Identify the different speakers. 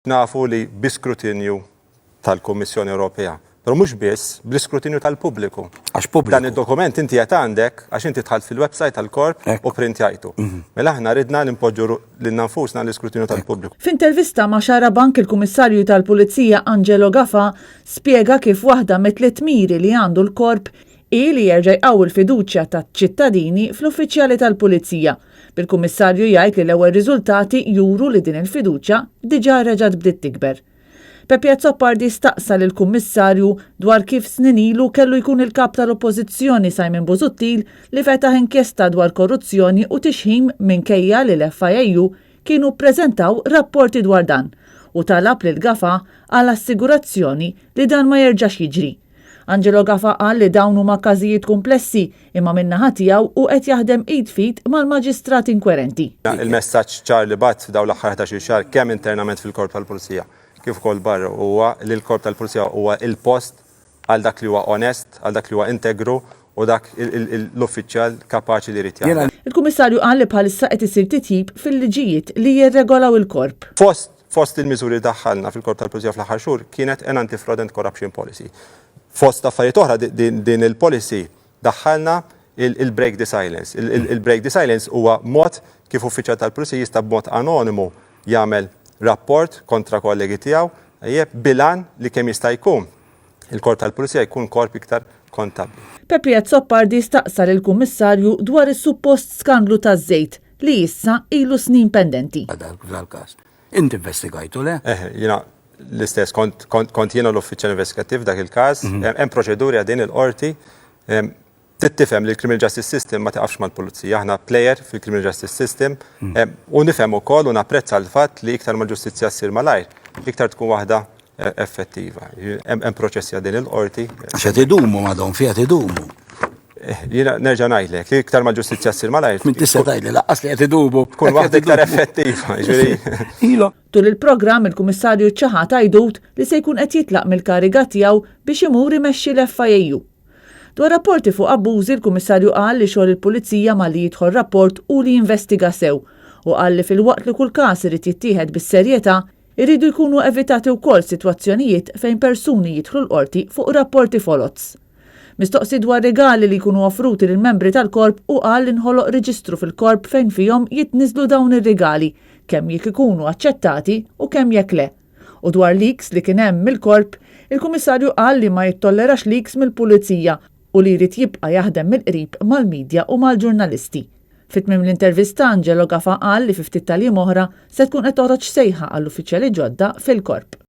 Speaker 1: nafu li biskrutinju tal-Kummissjoni Ewropea. Però mhux biss bl-iskrutinju tal-pubbliku.
Speaker 2: Għax pubbliku.
Speaker 1: Dan id-dokument inti qed għandek għax inti tħalt fil-website tal-Korp u printjajtu. Mela aħna ridna nimpoġġu lil nfusna l-iskrutinju tal-pubbliku.
Speaker 3: F'intervista ma' Xara Bank il-Kummissarju tal-Pulizija Angelo Gafa spjega kif waħda mit-tliet miri li għandu l-Korp li jerġa' jqawwi l-fiduċja taċ-ċittadini fl-uffiċjali tal-Pulizija. Bil-Kummissarju jgħid li l-ewwel riżultati juru li din il-fiduċja diġà reġgħet bdiet tikber. Pepe Zoppardi staqsa lill-Kummissarju dwar kif snin ilu kellu jkun il-kap tal-Oppożizzjoni Simon Busuttil li fetaħ inkjesta dwar korruzzjoni u tixħim minkejja li l-FIU kienu ppreżentaw rapporti dwar dan u talab lil Gafa għal assigurazzjoni li dan ma jerġax jiġri. Angelo Gafa qal li dawn huma każijiet komplessi imma min-naħa tiegħu u qed jaħdem id fit mal-maġistrati inkwerenti.
Speaker 1: Il-messaġġ ċar li bat f'dawn l-aħħar 11 xahar kemm internament fil-Korp tal-Pulizija kif ukoll barra huwa li l-Korp tal-Pulizija huwa il-post għal dak li huwa onest, għal dak li huwa integru u dak l-uffiċjal kapaċi li jrid jagħmel.
Speaker 3: Il-Kummissarju qal li bħalissa qed isir titjib fil-liġijiet li jirregolaw il-Korp.
Speaker 1: Fost il-miżuri daħħalna fil-Korp tal-Pulizija fl-aħħar xhur kienet an Anti-Fraud and Corruption Policy. Fost affarijiet oħra din il-policy daħħalna il-Break the Silence. Il-Break the Silence huwa mod kif uffiċjal tal-Pulizija jista' b'mod anonimu jagħmel rapport kontra kollegi tiegħu bilan li kemm jista' jkun il-Korp tal-Pulizija jkun korp iktar kontabbli.
Speaker 3: Pepe Zoppardi staqsa lill-Kummissarju dwar is-suppost skandlu taż-żejt li issa ilu snin pendenti.
Speaker 2: Dal-każ. Inti investigajtu le?
Speaker 1: Jiena l-istess kont jiena l-uffiċjal investigattiv dak il-każ, hemm proċeduri għadin il-qorti tittifhem li l-Criminal Justice System ma taqafx mal-Pulizija, aħna plejer fil-Criminal Justice System u nifhem ukoll u napprezza l-fatt li iktar mal-ġustizzja ssir malajr, iktar tkun waħda effettiva. Hemm proċessi għadin il-qorti.
Speaker 2: Għax qed idumu madhom fiha idumu.
Speaker 1: Jiena nerġa' ngħidlek li iktar mal-ġustizzja ssir malajr.
Speaker 2: Min tista' tgħidli laqqas li qed idumu.
Speaker 1: Tkun waħda iktar effettiva.
Speaker 3: Tul il-programm il-Kummissarju ċaħat għajdut li se jkun qed jitlaq mill-kariga tiegħu biex imur imexxi l-FIU. Dwar rapporti fuq abbużi il-Kummissarju qal li xogħol il-Pulizija ma li jidħol rapport u li jinvestiga sew u qal li fil-waqt li kull każ irid jittieħed bis-serjetà irridu jkunu evitati wkoll sitwazzjonijiet fejn persuni jidħlu l-qorti fuq rapporti folots. Mistoqsi dwar regali li jkunu offruti lill-membri tal-Korp u qal li nħoloq reġistru fil-Korp fejn fihom jitniżlu dawn ir-regali kemm jekk ikunu aċċettati u kemm jekk le. U dwar leaks li kien hemm mill-Korp, il-Kummissarju qal li ma jittollerax leaks mill-Pulizija u li jrid jibqa' jaħdem mill-qrib mal-midja u mal-ġurnalisti. Fit-tmiem l-intervista Angelo Gafa qal li fi ftit tal-jiem oħra se tkun qed toħroġ sejħa għall-uffiċjali ġodda fil-Korp.